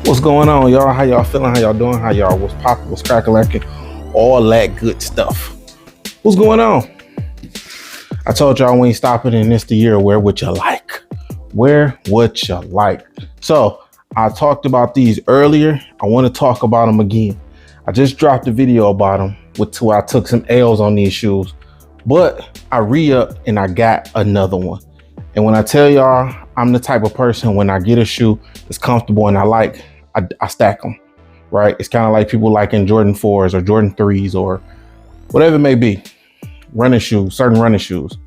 What's going on, y'all? How y'all feeling? How y'all doing? How y'all was popping? Was cracking? All that good stuff. What's going on? I told y'all we ain't stopping in this the year. Wear what you like. Wear what you like. So I talked about these earlier. I want to talk about them again. I just dropped a video about them where I took some L's on these shoes, but I re-upped and I got another one. And when I tell y'all, I'm the type of person, when I get a shoe that's comfortable and I like, I stack them, right? It's kind of like people liking Jordan 4s or Jordan 3s or whatever it may be. Running shoes, certain running shoes.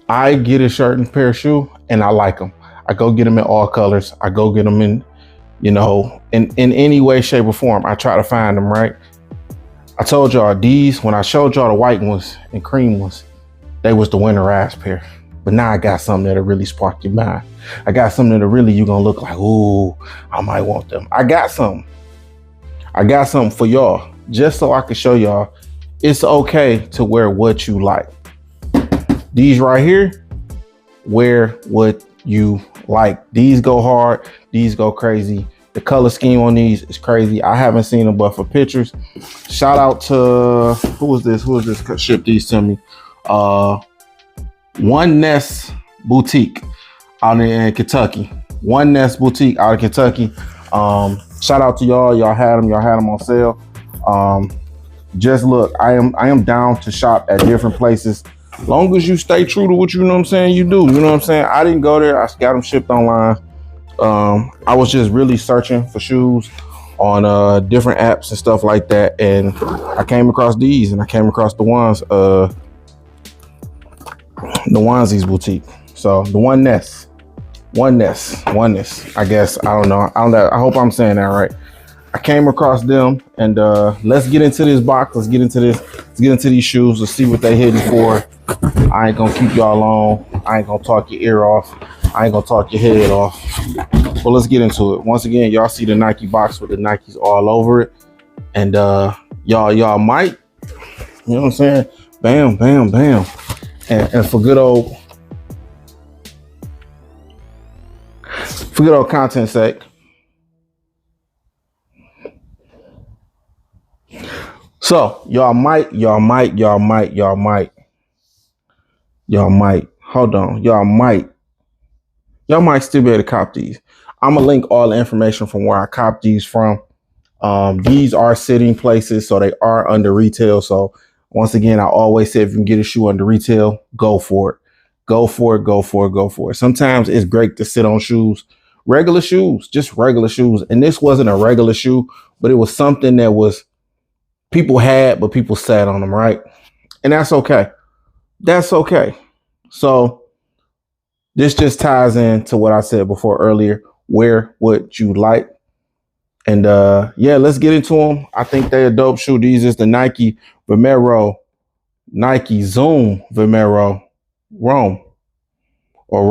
I get a certain pair of shoe and I like them. I go get them in all colors. I go get them in, you know, in any way, shape or form. I try to find them, right? I told y'all these, when I showed y'all the white ones and cream ones, they was the winterized pair. But now I got something that'll really spark your mind. I got something that'll really, you're gonna look like, ooh, I might want them. I got something for y'all, just so I can show y'all it's okay to wear what you like. These right here, wear what you like. These go hard, these go crazy. The color scheme on these is crazy. I haven't seen them, but for pictures, shout out to, who was this shipped these to me? One Nest Boutique out in Kentucky. One Nest Boutique out of Kentucky. Shout out to y'all. Y'all had them on sale. Just look, I am down to shop at different places. Long as you stay true to what you know what I'm saying, you do. You know what I'm saying? I didn't go there. I got them shipped online. I was just really searching for shoes on different apps and stuff like that, and I came across these, and I came across the ones the Onesies Boutique. So the One Nest, I guess. I don't know. I hope I'm saying that right. I came across them, and let's get into this box. Let's get into these shoes. Let's see what they hitting for. I ain't gonna keep y'all long. I ain't gonna talk your ear off. I ain't gonna talk your head off. But let's get into it. Once again, y'all see the Nike box with the Nikes all over it. And y'all might, you know what I'm saying? Bam, bam, bam. And for good old content's sake, so y'all might, hold on, y'all might still be able to cop these. I'm gonna link all the information from where I cop these from. These are sitting places, so they are under retail. So once again, I always say, if you can get a shoe under retail, go for it. Go for it. Sometimes it's great to sit on shoes, regular shoes, just regular shoes. And this wasn't a regular shoe, but it was something that was people had, but people sat on them, right? And that's okay. That's okay. So this just ties into what I said before earlier. Wear what you like. And yeah, let's get into them. I think they're a dope shoe. These is the Nike Zoom Vomero Roam, or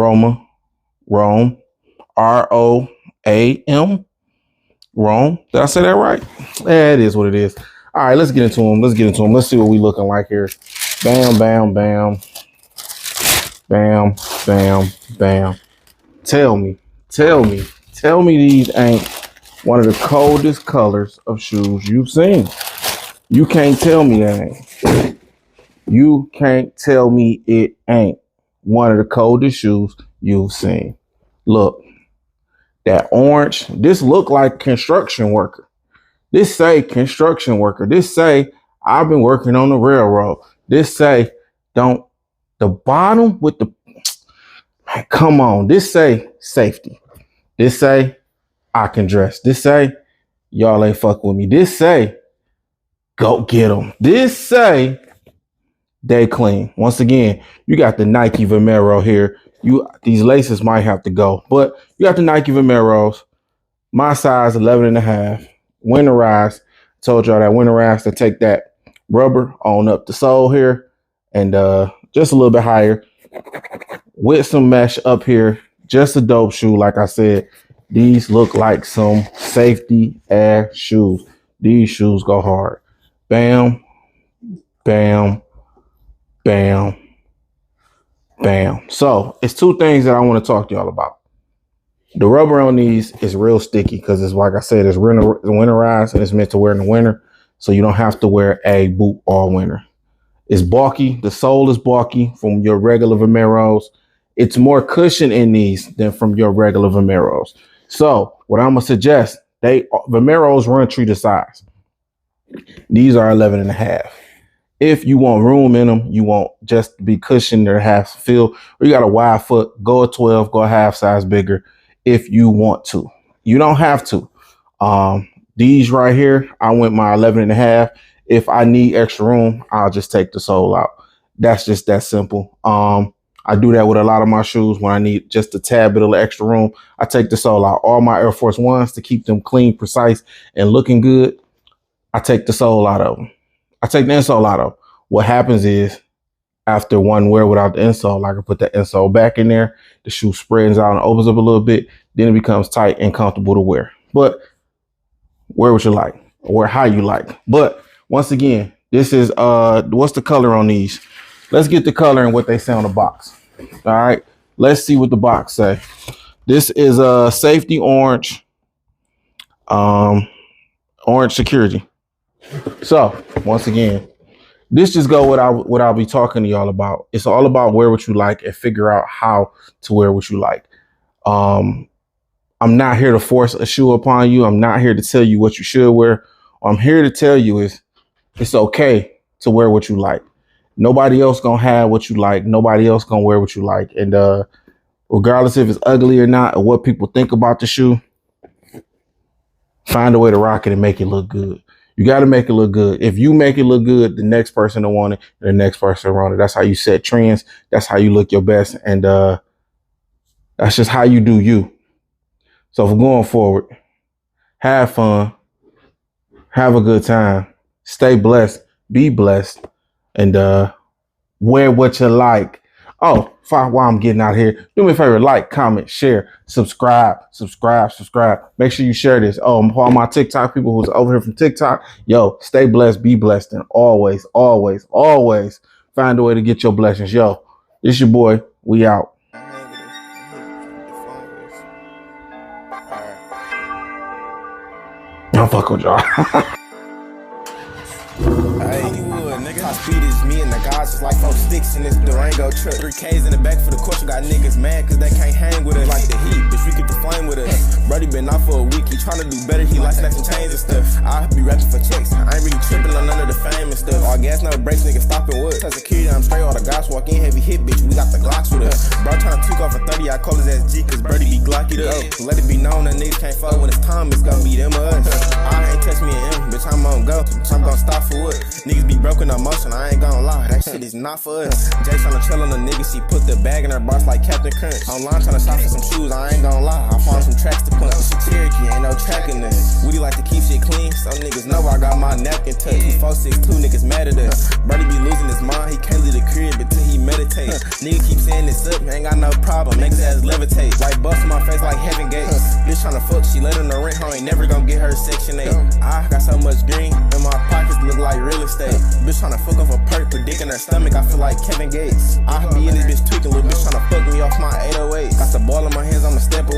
Roam, R-O-A-M, Roam. Did I say that right? Yeah, it is what it is. All right, let's get into them. Let's see what we looking like here. Bam, bam, bam. Bam, bam, bam. Tell me these ain't one of the coldest colors of shoes you've seen. You can't tell me that ain't. You can't tell me it ain't one of the coldest shoes you've seen. Look, that orange, this look like construction worker. This say construction worker. This say I've been working on the railroad. This say the bottom with the, man, come on. This say safety. This say I can dress. This say y'all ain't fuck with me. This say go get them. This say they clean. Once again, you got the Nike Vomero here. These laces might have to go, but you got the Nike Vomeros. My size 11.5. Winterized. Told y'all that winterized to take that rubber on up the sole here, and just a little bit higher with some mesh up here. Just a dope shoe. Like I said, these look like some safety ass shoes. These shoes go hard. Bam, bam, bam, bam. So it's two things that I want to talk to y'all about. The rubber on these is real sticky because it's like I said, it's winterized and it's meant to wear in the winter. So you don't have to wear a boot all winter. It's bulky. The sole is bulky from your regular Vomeros. It's more cushion in these than from your regular Vomeros. So what I'm gonna suggest, Vomeros run true to size. These are 11.5. If you want room in them, you want just to be cushioned or half fill, or you got a wide foot, go a 12, go a half size bigger if you want to. You don't have to. These right here, I went my 11.5. If I need extra room, I'll just take the sole out. That's just that simple. I do that with a lot of my shoes when I need just a tad bit of extra room. I take the sole out. All my Air Force Ones, to keep them clean, precise, and looking good, I take the sole out of them. I take the insole out of them. What happens is, after one wear without the insole, I can put the insole back in there. The shoe spreads out and opens up a little bit. Then it becomes tight and comfortable to wear. But wear what you like, or how you like. But once again, this is what's the color on these? Let's get the color and what they say on the box. All right, let's see what the box say. This is a safety orange, orange security. So once again, this just go what I'll be talking to y'all about. It's all about wear what you like and figure out how to wear what you like. I'm not here to force a shoe upon you. I'm not here to tell you what you should wear. What I'm here to tell you is it's okay to wear what you like. Nobody else gonna have what you like. Nobody else gonna wear what you like. And regardless if it's ugly or not, or what people think about the shoe, find a way to rock it and make it look good. You got to make it look good. If you make it look good, the next person will want it, and the next person will want it. That's how you set trends. That's how you look your best. And that's just how you do you. So for going forward, have fun, have a good time, stay blessed, be blessed, and wear what you like. Oh, while I'm getting out here, do me a favor, like, comment, share, subscribe. Make sure you share this. Oh, for all my TikTok people who's over here from TikTok, yo, stay blessed, be blessed, and always find a way to get your blessings. Yo, it's your boy. We out. Don't fuck with y'all. Top speed is me and the guys is like 4 sticks in this Durango truck. 3Ks in the back for the course. You got niggas mad cause they can't hang with us like the heat. Bitch, we keep the flame with us. Brody been off for a week. He tryna do better. He likes snatching chains and stuff. I be rapping for checks. I ain't really tripping on none of the fame and stuff. All gas, no brakes, niggas stopping wood. Tell security I'm straight. All the guys walk in heavy hit, bitch. We got the Glocks with us. Bro tryna took off a 30. I call his ass G cause Brody be glockied up. Let it be known that niggas can't fuck when it's time. It's gonna be them or us. I ain't touch me and him, bitch. I'm on go. I'm gonna stop for what? Niggas be broken on motion. I ain't gonna lie, that shit is not for us. Jay tryna chill on the nigga, she put the bag in her box like Captain Crunch. Online tryna shop for some shoes, I ain't gonna lie. I found some tracks to punch. Cherokee, ain't no tracking this. Woody like to keep shit clean, some niggas know I got my napkin touch. 2462 niggas mad at us. Brody be losing his mind, he can't leave the crib until he meditate. Nigga keep saying this up, ain't got no problem, niggas ass levitate. Like bust in my face like heaven gates. Bitch tryna fuck, she let him the rent home, ain't never gonna get her section 8. I got so much green, and my pockets look like real estate. Bitch tryna fuck off a perk, put dick in her stomach, I feel like Kevin Gates. I be in this bitch tweaking, little bitch tryna fuck me off my 808. Got the ball in my hands, I'ma step away.